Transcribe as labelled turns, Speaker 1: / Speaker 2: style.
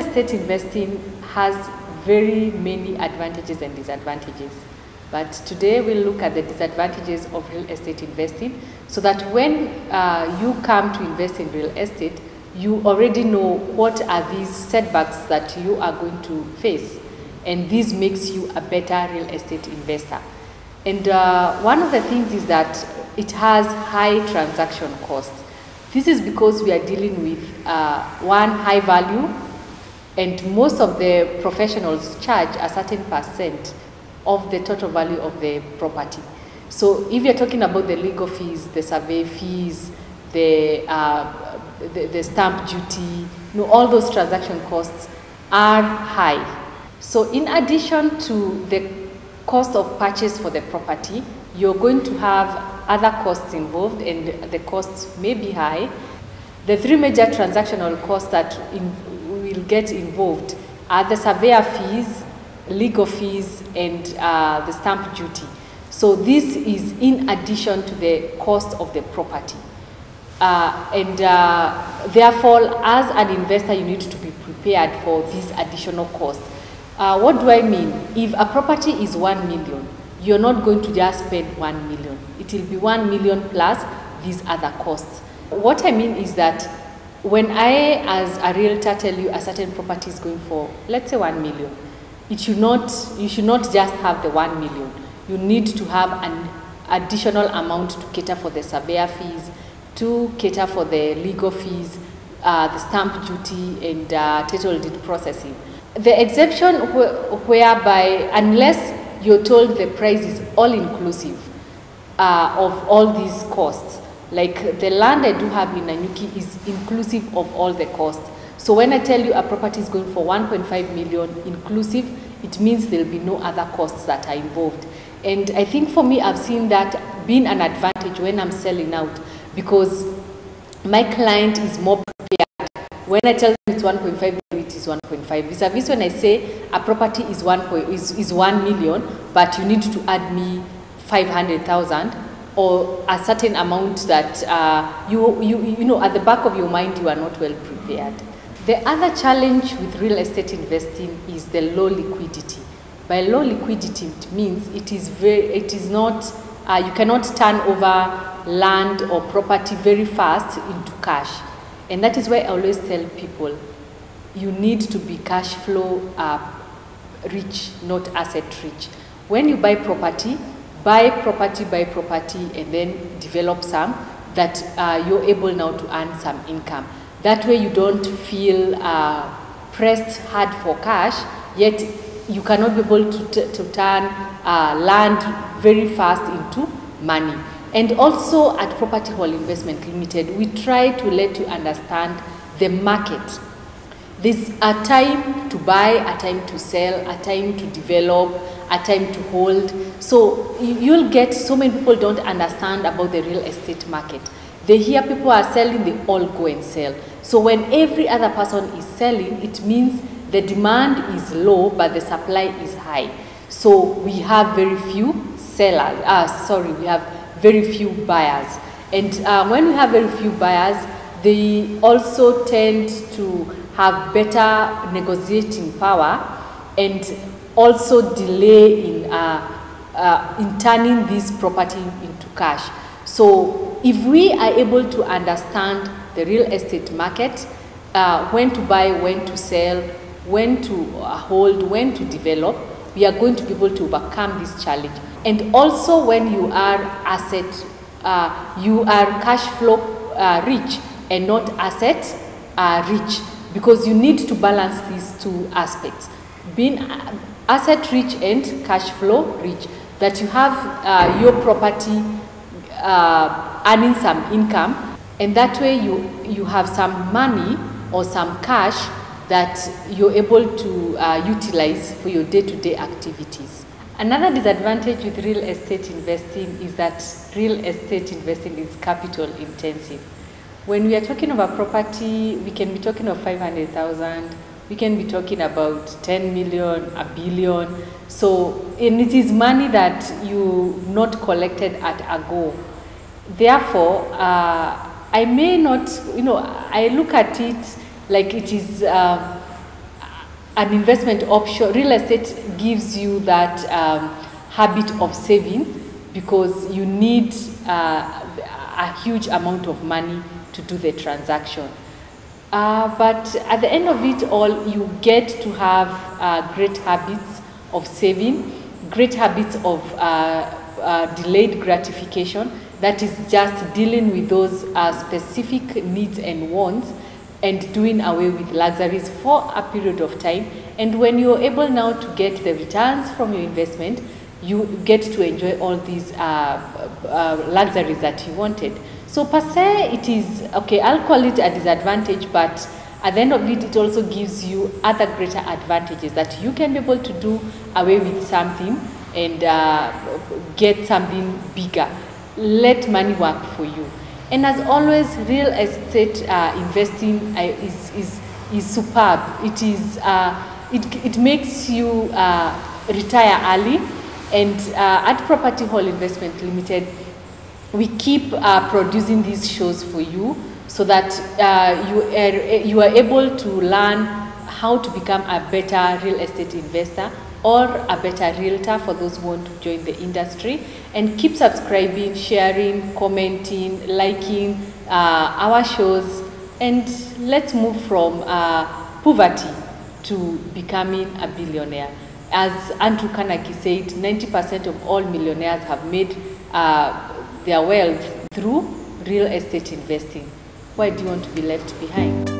Speaker 1: estate investing has very many advantages and disadvantages. But today we'll look at the disadvantages of real estate investing so that when you come to invest in real estate, you already know what are these setbacks that you are going to face. And this makes you a better real estate investor. And one of the things is that it has high transaction costs. This is because we are dealing with one, high value, and most of the professionals charge a certain percent of the total value of the property. So if you're talking about the legal fees, the survey fees, the stamp duty, all those transaction costs are high. So in addition to the cost of purchase for the property, you're going to have other costs involved, and the costs may be high. The three major transactional costs that will get involved are the surveyor fees, legal fees, and the stamp duty. So this is in addition to the cost of the property. Therefore, as an investor, you need to be prepared for these additional costs. What do I mean? If a property is 1 million, you're not going to just spend 1 million. It will be 1 million plus these other costs. What I mean is that when I, as a realtor, tell you a certain property is going for, let's say, 1 million, you should not just have the 1 million. You need to have an additional amount to cater for the surveyor fees, to cater for the legal fees, the stamp duty, and title deed processing. The exception whereby, unless you're told the price is all inclusive of all these costs, like the land I do have in Nanyuki is inclusive of all the costs. So when I tell you a property is going for 1.5 million inclusive, it means there will be no other costs that are involved. And I think for me, I've seen that being an advantage when I'm selling out, because my client is more prepared. When I tell them it's 1.5 million, it is 1.5. Vis-a-vis when I say a property is 1 million, but you need to add me 500,000 or a certain amount that you know at the back of your mind you are not well prepared. The other challenge with real estate investing is the low liquidity. By low liquidity, it means you cannot turn over land or property very fast into cash. And that is why I always tell people, you need to be cash flow rich, not asset rich. When you buy property, and then develop some that you're able now to earn some income. That way you don't feel pressed hard for cash, yet you cannot be able to turn land very fast into money. And also at Property Hall Investment Limited, we try to let you understand the market. There's a time to buy, a time to sell, a time to develop, a time to hold. So you'll get, so many people don't understand about the real estate market. They hear people are selling, they all go and sell. So when every other person is selling, it means the demand is low, but the supply is high. So we have very few we have very few buyers. And when we have very few buyers, they also tend to have better negotiating power and also delay in turning this property into cash. So if we are able to understand the real estate market, when to buy, when to sell, when to hold, when to develop, we are going to be able to overcome this challenge. And also when you are cash flow rich and not asset rich, because you need to balance these two aspects, being asset rich and cash flow rich, that you have your property earning some income, and that way you have some money or some cash that you're able to utilize for your day-to-day activities. Another disadvantage with real estate investing is that real estate investing is capital intensive. When we are talking about property, we can be talking of 500,000, we can be talking about 10 million, a billion. So, and it is money that you've not collected at a go. Therefore, I may not, I look at it like it is an investment option. Real estate gives you that habit of saving, because you need a huge amount of money to do the transaction. But at the end of it all, you get to have great habits of saving, great habits of delayed gratification, that is just dealing with those specific needs and wants and doing away with luxuries for a period of time. And when you're able now to get the returns from your investment, you get to enjoy all these luxuries that you wanted. So per se, it is, okay, I'll call it a disadvantage, but at the end of it, it also gives you other greater advantages, that you can be able to do away with something and get something bigger. Let money work for you. And as always, real estate investing is superb. It is it makes you retire early. And at Property Hall Investment Limited, we keep producing these shows for you, so that you are able to learn how to become a better real estate investor or a better realtor, for those who want to join the industry. And keep subscribing, sharing, commenting, liking our shows, and let's move from poverty to becoming a billionaire. As Andrew Carnegie said, 90% of all millionaires have made their wealth through real estate investing. Why do you want to be left behind?